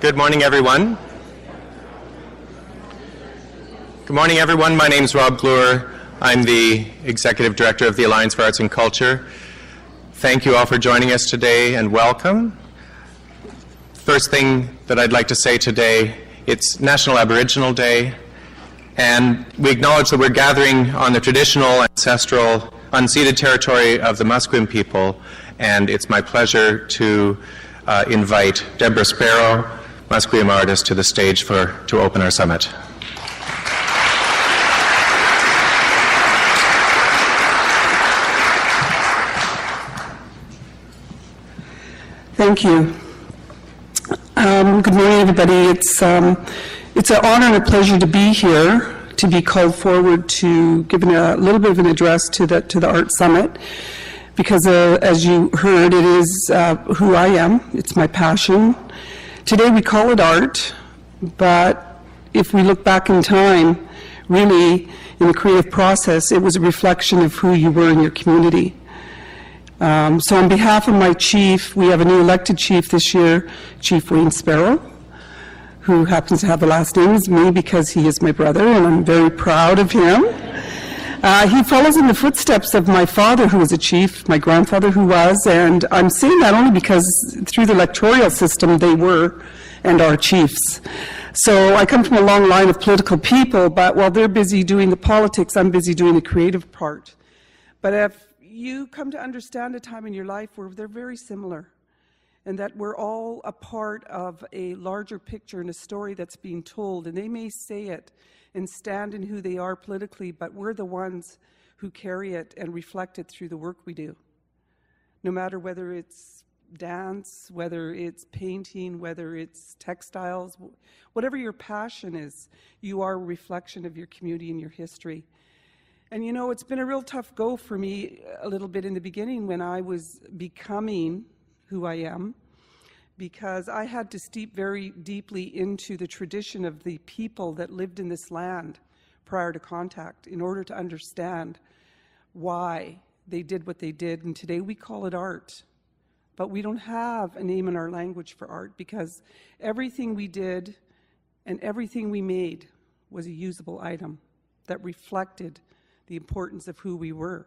Good morning, everyone. Good morning, everyone. My name is Rob Glure. I'm the Executive Director of the Alliance for Arts and Culture. Thank you all for joining us today and welcome. First thing that I'd like to say today, it's National Aboriginal Day, and we acknowledge that we're gathering on the traditional, ancestral, unceded territory of the Musqueam people, and it's my pleasure to invite Deborah Sparrow, Musqueam artist, to the stage to open our summit. Thank you. Good morning, everybody. It's an honor and a pleasure to be here, to be called forward to giving a little bit of an address to the Art Summit, because as you heard, it is who I am. It's my passion. Today we call it art, but if we look back in time, really, in the creative process, it was a reflection of who you were in your community. So on behalf of my chief, we have a new elected chief this year, Chief Wayne Sparrow, who happens to have the last name as me because he is my brother, and I'm very proud of him. He follows in the footsteps of my father, who was a chief, my grandfather, who was, and I'm saying that only because through the electoral system they were and are chiefs. So I come from a long line of political people, but while they're busy doing the politics, I'm busy doing the creative part. But if you come to understand a time in your life where they're very similar, and that we're all a part of a larger picture and a story that's being told, and they may say it and stand in who they are politically, but we're the ones who carry it and reflect it through the work we do. No matter whether it's dance, whether it's painting, whether it's textiles, whatever your passion is, you are a reflection of your community and your history. And you know, it's been a real tough go for me a little bit in the beginning when I was becoming who I am, because I had to steep very deeply into the tradition of the people that lived in this land prior to contact in order to understand why they did what they did. And today we call it art, but we don't have a name in our language for art, because everything we did and everything we made was a usable item that reflected the importance of who we were.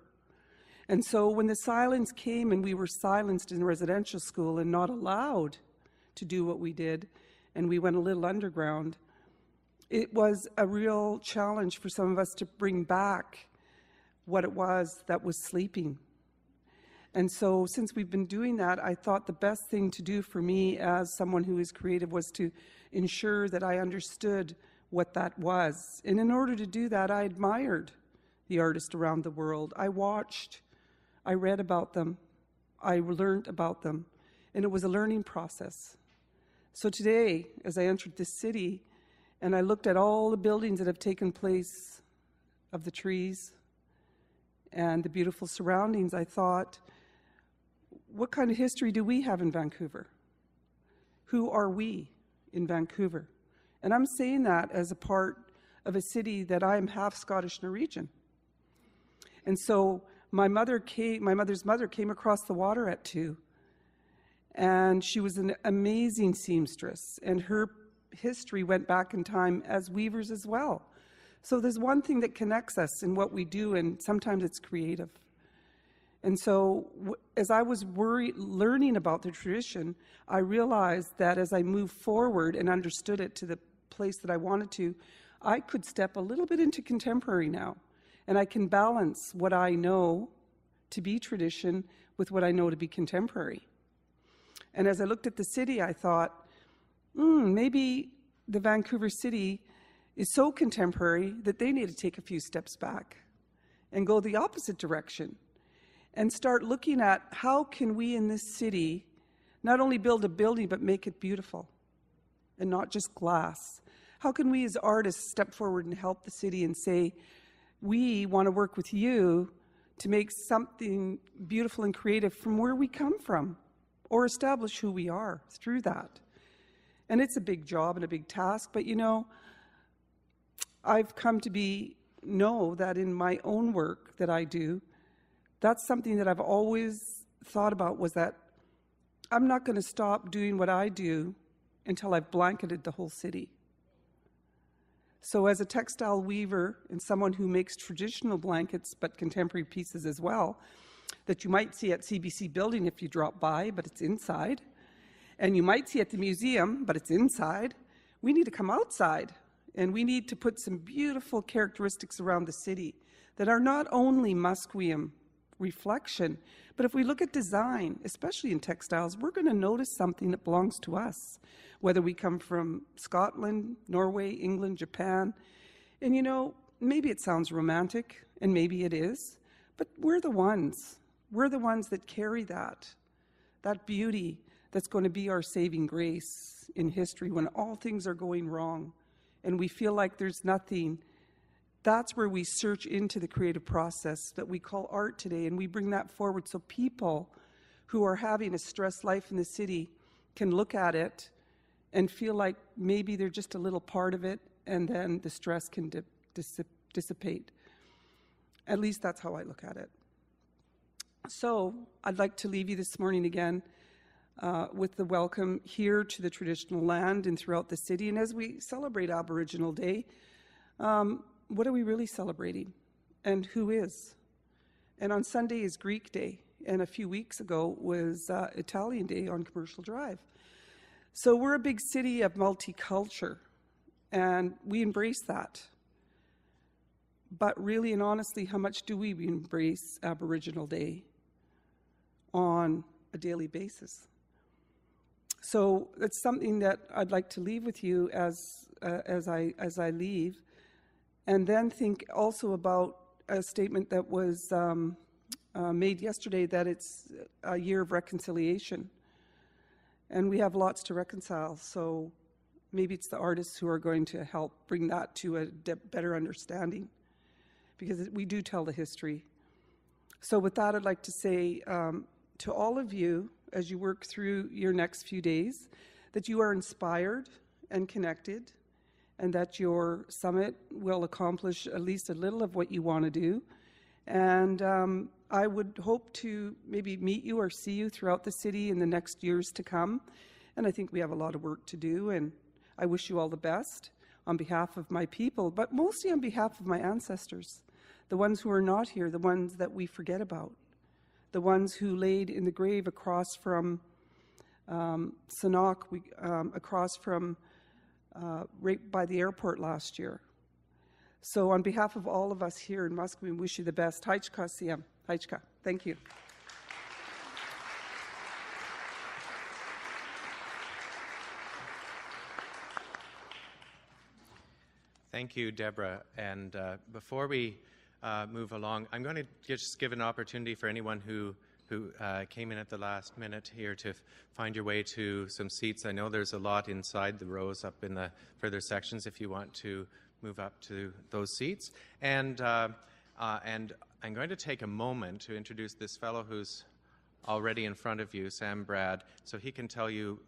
And so when the silence came and we were silenced in residential school and not allowed to do what we did, and we went a little underground, it was a real challenge for some of us to bring back what it was that was sleeping. And so since we've been doing that, I thought the best thing to do for me as someone who is creative was to ensure that I understood what that was. And in order to do that, I admired the artists around the world. I watched, I read about them, I learned about them, and it was a learning process. So today, as I entered this city and I looked at all the buildings that have taken place, of the trees and the beautiful surroundings, I thought, what kind of history do we have in Vancouver? Who are we in Vancouver? And I'm saying that as a part of a city that I am half Scottish Norwegian. And so my mother's mother came across the water at 2, and she was an amazing seamstress, and her history went back in time as weavers as well. So there's one thing that connects us in what we do, and sometimes it's creative. And so as I was learning about the tradition, I realized that as I moved forward and understood it to the place that I wanted to, I could step a little bit into contemporary now. And I can balance what I know to be tradition with what I know to be contemporary. And as I looked at the city, I thought, maybe the Vancouver city is so contemporary that they need to take a few steps back and go the opposite direction and start looking at how can we in this city not only build a building but make it beautiful and not just glass. How can we as artists step forward and help the city and say, we want to work with you to make something beautiful and creative from where we come from, or establish who we are through that. And it's a big job and a big task, but you know, I've come to know that in my own work that I do, that's something that I've always thought about, was that I'm not going to stop doing what I do until I've blanketed the whole city. So as a textile weaver and someone who makes traditional blankets, but contemporary pieces as well, that you might see at CBC building if you drop by, but it's inside, and you might see at the museum, but it's inside, we need to come outside, and we need to put some beautiful characteristics around the city that are not only Musqueam reflection, but if we look at design, especially in textiles, we're going to notice something that belongs to us, whether we come from Scotland, Norway, England, Japan. And you know, maybe it sounds romantic, and maybe it is, but we're the ones. We're the ones that carry that beauty that's going to be our saving grace in history when all things are going wrong and we feel like there's nothing. That's where we search into the creative process that we call art today, and we bring that forward so people who are having a stressed life in the city can look at it and feel like maybe they're just a little part of it, and then the stress can dissipate. At least that's how I look at it. So I'd like to leave you this morning again with the welcome here to the traditional land and throughout the city. And as we celebrate Aboriginal Day, what are we really celebrating? And who is? And on Sunday is Greek Day, and a few weeks ago was Italian Day on Commercial Drive. So we're a big city of multicultural, and we embrace that. But really and honestly, how much do we embrace Aboriginal Day on a daily basis? So it's something that I'd like to leave with you as I leave, and then think also about a statement that was made yesterday, that it's a year of reconciliation, and we have lots to reconcile. So maybe it's the artists who are going to help bring that to a better understanding, because we do tell the history. So with that, I'd like to say to all of you, as you work through your next few days, that you are inspired and connected, and that your summit will accomplish at least a little of what you want to do. And I would hope to maybe meet you or see you throughout the city in the next years to come. And I think we have a lot of work to do, and I wish you all the best on behalf of my people, but mostly on behalf of my ancestors, the ones who are not here, the ones that we forget about, the ones who laid in the grave across from Sanok, across from right by the airport last year. So on behalf of all of us here in Musqueam, we wish you the best. Haichka Siyam. Haichka. Thank you. Thank you, Deborah. And before we move along, I'm going to just give an opportunity for anyone who came in at the last minute here to find your way to some seats. I know there's a lot inside the rows up in the further sections if you want to move up to those seats. And I'm going to take a moment to introduce this fellow who's already in front of you, Sam Brad, so he can tell you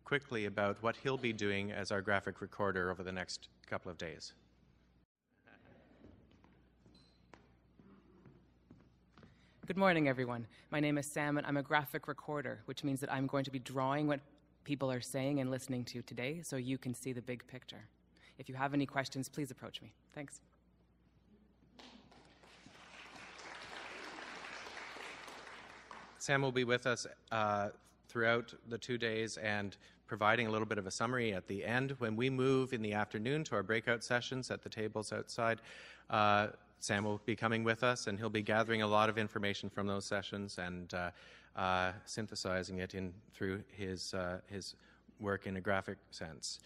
quickly about what he'll be doing as our graphic recorder over the next couple of days. Good morning, everyone. My name is Sam, and I'm a graphic recorder, which means that I'm going to be drawing what people are saying and listening to today so you can see the big picture. If you have any questions, please approach me. Thanks. Sam will be with us throughout the 2 days and providing a little bit of a summary at the end. When we move in the afternoon to our breakout sessions at the tables outside, Sam will be coming with us, and he'll be gathering a lot of information from those sessions and synthesizing it in through his work in a graphic sense.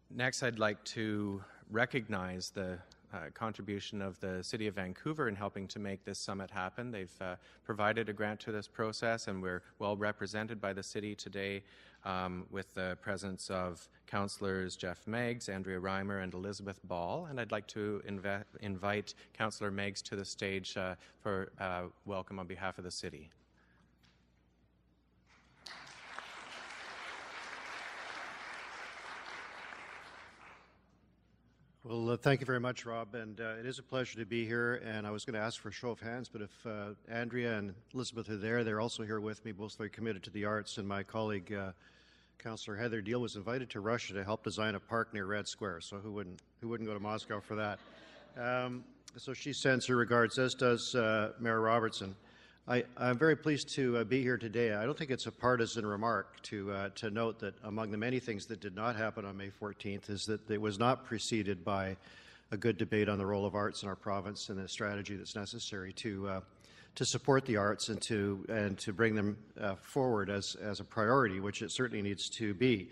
Next, I'd like to recognize the contribution of the City of Vancouver in helping to make this summit happen. They've provided a grant to this process, and we're well represented by the city today with the presence of Councillors Jeff Meggs, Andrea Reimer, and Elizabeth Ball. And I'd like to invite Councillor Meggs to the stage for welcome on behalf of the city. Well, thank you very much, Rob, and it is a pleasure to be here. And I was going to ask for a show of hands, but if Andrea and Elizabeth are there, they're also here with me, both very committed to the arts, and my colleague Councillor Heather Deal was invited to Russia to help design a park near Red Square, so who wouldn't go to Moscow for that? So she sends her regards, as does Mayor Robertson. I'm very pleased to be here today. I don't think it's a partisan remark to note that among the many things that did not happen on May 14th is that it was not preceded by a good debate on the role of arts in our province and the strategy that's necessary to support the arts and to bring them forward as a priority, which it certainly needs to be.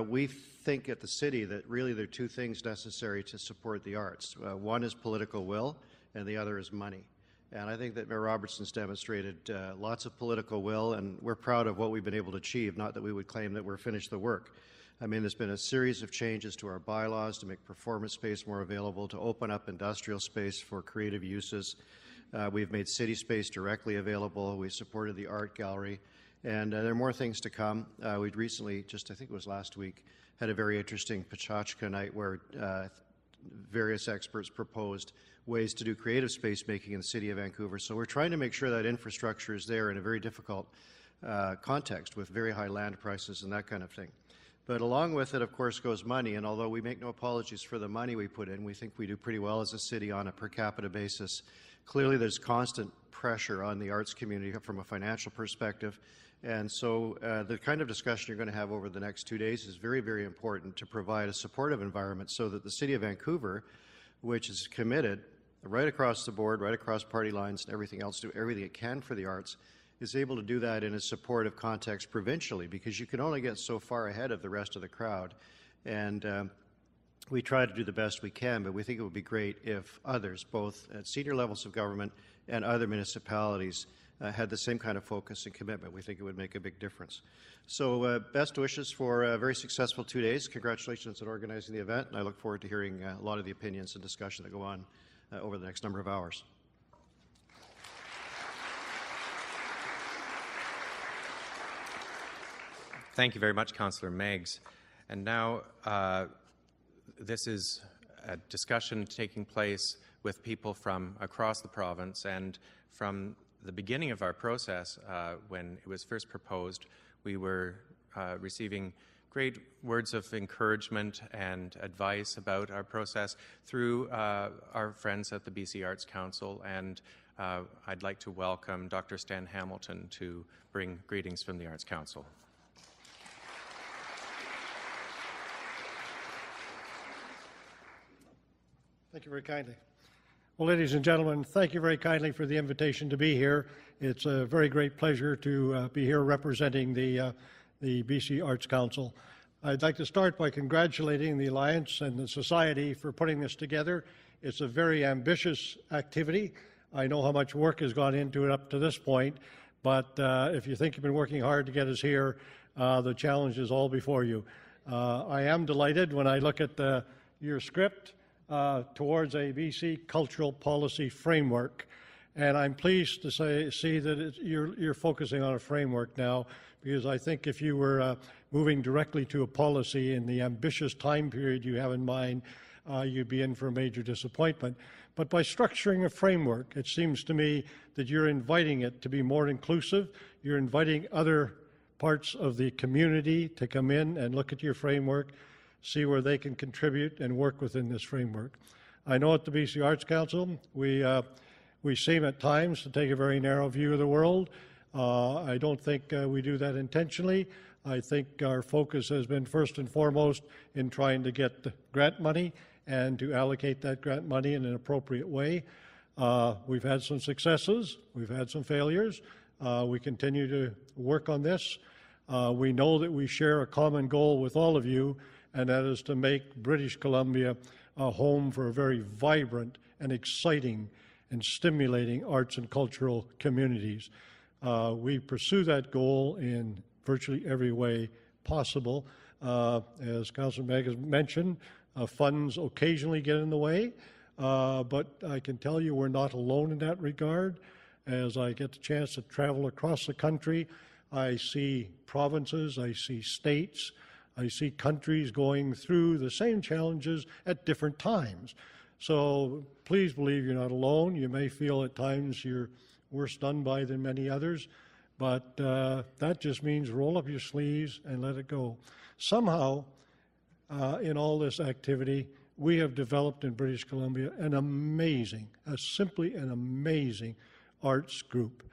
We think at the city that really there are two things necessary to support the arts. One is political will, and the other is money. And I think that Mayor Robertson's demonstrated lots of political will, and we're proud of what we've been able to achieve, not that we would claim that we're finished the work. I mean, there's been a series of changes to our bylaws to make performance space more available, to open up industrial space for creative uses. We've made city space directly available. We supported the art gallery, and there are more things to come. We'd recently, I think it was last week, had a very interesting Pachachka night where various experts proposed ways to do creative space making in the city of Vancouver. So we're trying to make sure that infrastructure is there in a very difficult context with very high land prices and that kind of thing. But along with it, of course, goes money, and although we make no apologies for the money we put in, we think we do pretty well as a city on a per capita basis. Clearly, there's constant pressure on the arts community from a financial perspective, and so the kind of discussion you're going to have over the next 2 days is very, very important to provide a supportive environment so that the City of Vancouver, which is committed right across the board, right across party lines and everything else, do everything it can for the arts, is able to do that in a supportive context provincially, because you can only get so far ahead of the rest of the crowd. And we try to do the best we can, but we think it would be great if others, both at senior levels of government and other municipalities, had the same kind of focus and commitment. We think it would make a big difference. So best wishes for a very successful 2 days. Congratulations on organizing the event, and I look forward to hearing a lot of the opinions and discussion that go on over the next number of hours. Thank you very much, Councillor Meggs. And now this is a discussion taking place with people from across the province, and from the beginning of our process, when it was first proposed, we were receiving great words of encouragement and advice about our process through our friends at the BC Arts Council, and I'd like to welcome Dr. Stan Hamilton to bring greetings from the Arts Council. Thank you very kindly. Well, ladies and gentlemen, thank you very kindly for the invitation to be here. It's a very great pleasure to be here representing the BC Arts Council. I'd like to start by congratulating the Alliance and the Society for putting this together. It's a very ambitious activity. I know how much work has gone into it up to this point, but if you think you've been working hard to get us here, the challenge is all before you. I am delighted when I look at your script towards a BC cultural policy framework, and I'm pleased to see that you're focusing on a framework now, because I think if you were moving directly to a policy in the ambitious time period you have in mind, you'd be in for a major disappointment. But by structuring a framework, it seems to me that you're inviting it to be more inclusive. You're inviting other parts of the community to come in and look at your framework, see where they can contribute and work within this framework. I know at the BC Arts Council, we seem at times to take a very narrow view of the world. I don't think we do that intentionally. I think our focus has been first and foremost in trying to get the grant money and to allocate that grant money in an appropriate way. We've had some successes, we've had some failures. We continue to work on this. We know that we share a common goal with all of you, and that is to make British Columbia a home for a very vibrant and exciting and stimulating arts and cultural communities. We pursue that goal in virtually every way possible. As Councillor Megg has mentioned, funds occasionally get in the way, but I can tell you we're not alone in that regard. As I get the chance to travel across the country, I see provinces, I see states, I see countries going through the same challenges at different times. So please believe you're not alone. You may feel at times you're worse done by than many others, but that just means roll up your sleeves and let it go. Somehow, in all this activity, we have developed in British Columbia simply an amazing arts group.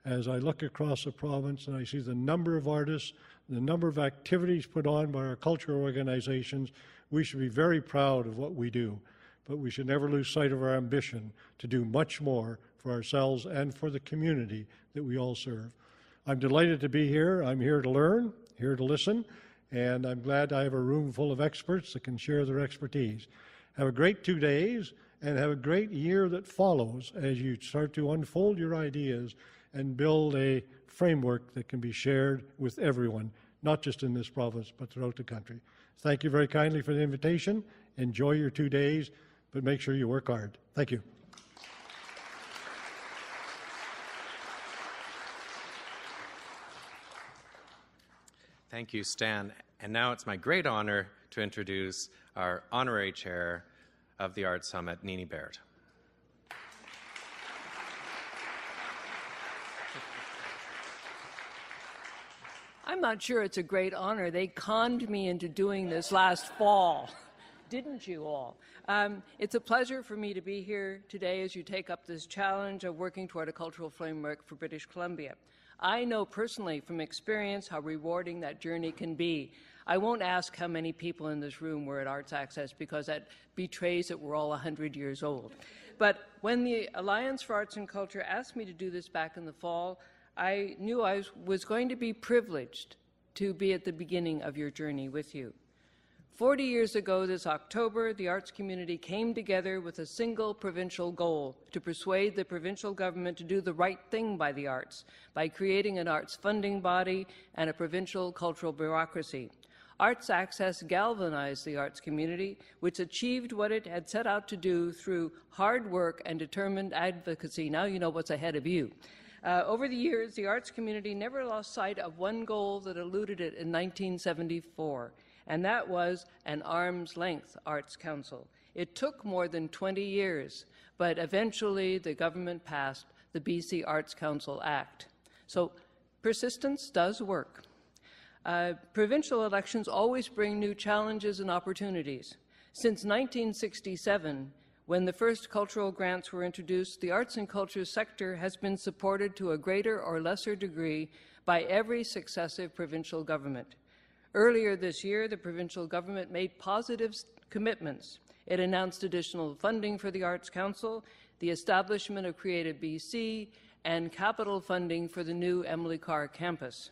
As I look across the province and I see the number of artists, the number of activities put on by our cultural organizations, we should be very proud of what we do. But we should never lose sight of our ambition to do much more for ourselves and for the community that we all serve. I'm delighted to be here. I'm here to learn, here to listen, and I'm glad I have a room full of experts that can share their expertise. Have a great 2 days, and have a great year that follows as you start to unfold your ideas and build a framework that can be shared with everyone, not just in this province, but throughout the country. Thank you very kindly for the invitation. Enjoy your 2 days, but make sure you work hard. Thank you. Thank you, Stan. And now it's my great honor to introduce our honorary chair of the Arts Summit, Nene Baird. I'm not sure it's a great honor. They conned me into doing this last fall, didn't you all? It's a pleasure for me to be here today as you take up this challenge of working toward a cultural framework for British Columbia. I know personally from experience how rewarding that journey can be. I won't ask how many people in this room were at Arts Access because that betrays that we're all 100 years old. But when the Alliance for Arts and Culture asked me to do this back in the fall, I knew I was going to be privileged to be at the beginning of your journey with you. 40 years ago this October, the arts community came together with a single provincial goal: to persuade the provincial government to do the right thing by the arts by creating an arts funding body and a provincial cultural bureaucracy. Arts Access galvanized the arts community, which achieved what it had set out to do through hard work and determined advocacy. Now you know what's ahead of you. Over the years, the arts community never lost sight of one goal that eluded it in 1974, and that was an arm's-length Arts Council. It took more than 20 years, but eventually the government passed the BC Arts Council Act. So persistence does work. Provincial elections always bring new challenges and opportunities. Since 1967, when the first cultural grants were introduced, the arts and culture sector has been supported to a greater or lesser degree by every successive provincial government. Earlier this year, the provincial government made positive commitments. It announced additional funding for the Arts Council, the establishment of Creative BC, and capital funding for the new Emily Carr campus.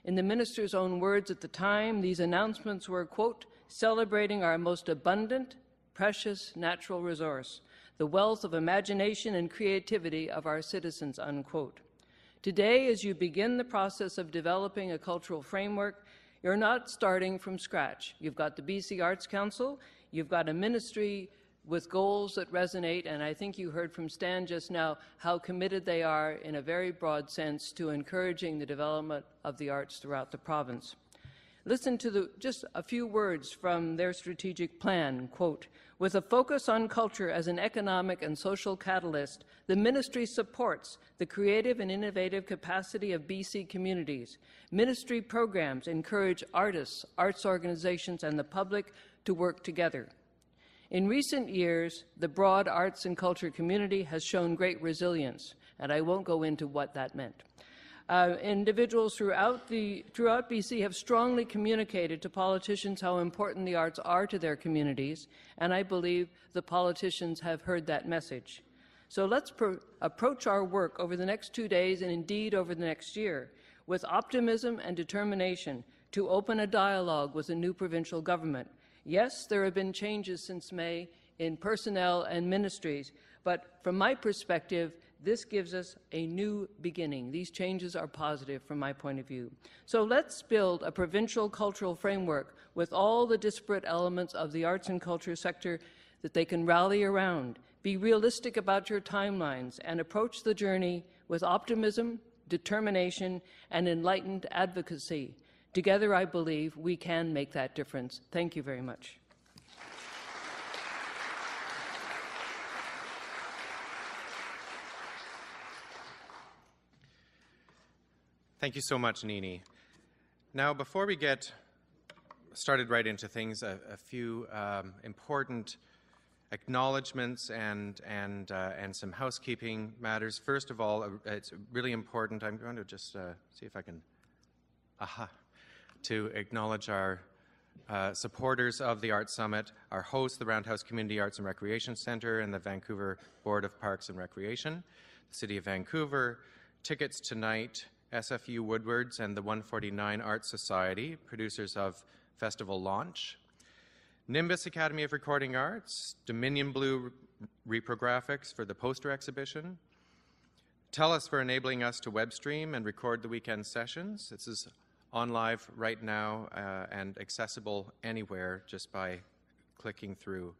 In the minister's own words at the time, these announcements were, quote, celebrating our most abundant, precious natural resource, the wealth of imagination and creativity of our citizens, unquote. Today, as you begin the process of developing a cultural framework, you're not starting from scratch. You've got the BC Arts Council, you've got a ministry with goals that resonate, and I think you heard from Stan just now how committed they are in a very broad sense to encouraging the development of the arts throughout the province. Listen to just a few words from their strategic plan, quote, with a focus on culture as an economic and social catalyst, the ministry supports the creative and innovative capacity of BC communities. Ministry programs encourage artists, arts organizations, and the public to work together. In recent years, the broad arts and culture community has shown great resilience, and I won't go into what that meant. Individuals throughout BC have strongly communicated to politicians how important the arts are to their communities, and I believe the politicians have heard that message. So let's approach our work over the next 2 days and indeed over the next year with optimism and determination to open a dialogue with the new provincial government. Yes, there have been changes since May in personnel and ministries, but from my perspective, this gives us a new beginning. These changes are positive from my point of view. So let's build a provincial cultural framework with all the disparate elements of the arts and culture sector that they can rally around. Be realistic about your timelines and approach the journey with optimism, determination, and enlightened advocacy. Together, I believe we can make that difference. Thank you very much. Thank you so much, Nene. Now, before we get started right into things, a few important acknowledgements and some housekeeping matters. First of all, it's really important. I'm going to just see if I can, to acknowledge our supporters of the Arts Summit, our hosts, the Roundhouse Community Arts and Recreation Centre and the Vancouver Board of Parks and Recreation, the City of Vancouver, Tickets Tonight, SFU Woodwards, and the 149 Arts Society, producers of Festival Launch, Nimbus Academy of Recording Arts, Dominion Blue Reprographics for the poster exhibition, TELUS for enabling us to web stream and record the weekend sessions. This is on live right now and accessible anywhere just by clicking through.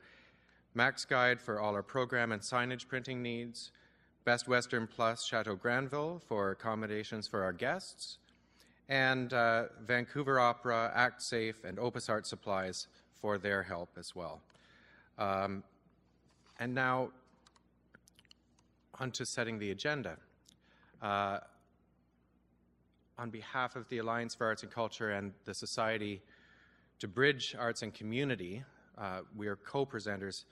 Max Guide for all our program and signage printing needs, Best Western Plus Chateau Granville for accommodations for our guests, and Vancouver Opera, Act Safe, and Opus Art Supplies for their help as well. And now, on to setting the agenda. On behalf of the Alliance for Arts and Culture and the Society to Bridge Arts and Community, we are co-presenters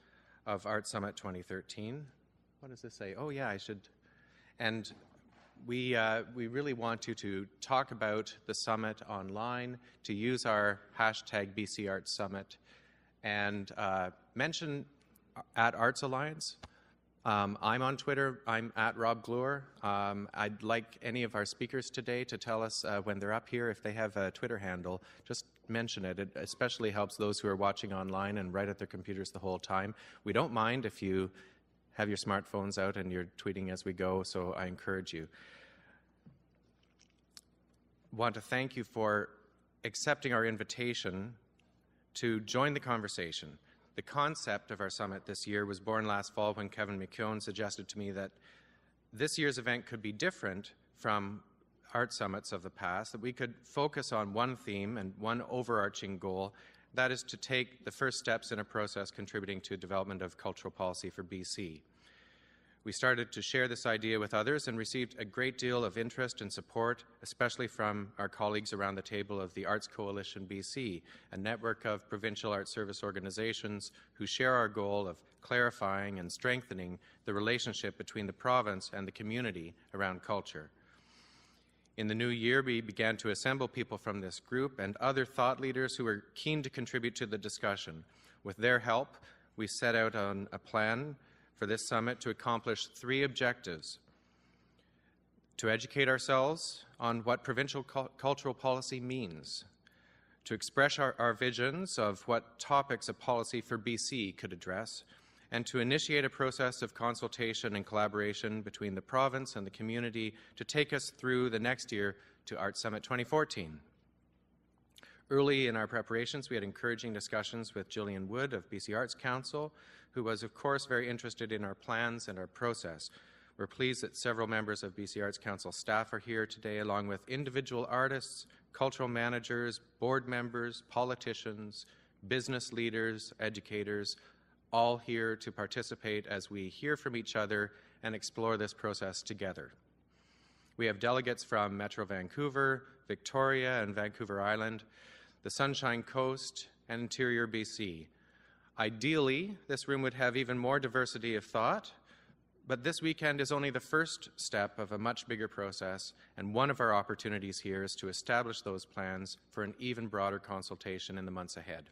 of Art Summit 2013. What does this say? Oh yeah, I should. And we really want you to talk about the summit online, to use our hashtag BC Arts Summit, and mention at Arts Alliance. I'm on Twitter. I'm at Rob Glure. I'd like any of our speakers today to tell us when they're up here if they have a Twitter handle. Just mention it. It especially helps those who are watching online and right at their computers the whole time. We don't mind if you have your smartphones out and you're tweeting as we go, so I encourage you. Want to thank you for accepting our invitation to join the conversation. The concept of our summit this year was born last fall when Kevin McKeown suggested to me that this year's event could be different from art summits of the past, that we could focus on one theme and one overarching goal, that is to take the first steps in a process contributing to development of cultural policy for BC. We started to share this idea with others and received a great deal of interest and support, especially from our colleagues around the table of the Arts Coalition BC, a network of provincial art service organizations who share our goal of clarifying and strengthening the relationship between the province and the community around culture. In the new year, we began to assemble people from this group and other thought leaders who were keen to contribute to the discussion. With their help, we set out on a plan for this summit to accomplish 3 objectives: to educate ourselves on what provincial cultural policy means, to express our visions of what topics a policy for BC could address, and to initiate a process of consultation and collaboration between the province and the community to take us through the next year to Art Summit 2014. Early in our preparations, we had encouraging discussions with Gillian Wood of BC Arts Council, who was, of course, very interested in our plans and our process. We're pleased that several members of BC Arts Council staff are here today, along with individual artists, cultural managers, board members, politicians, business leaders, educators, all here to participate as we hear from each other and explore this process together. We have delegates from Metro Vancouver, Victoria and Vancouver Island, the Sunshine Coast, and Interior BC. Ideally, this room would have even more diversity of thought, but this weekend is only the first step of a much bigger process, and one of our opportunities here is to establish those plans for an even broader consultation in the months ahead.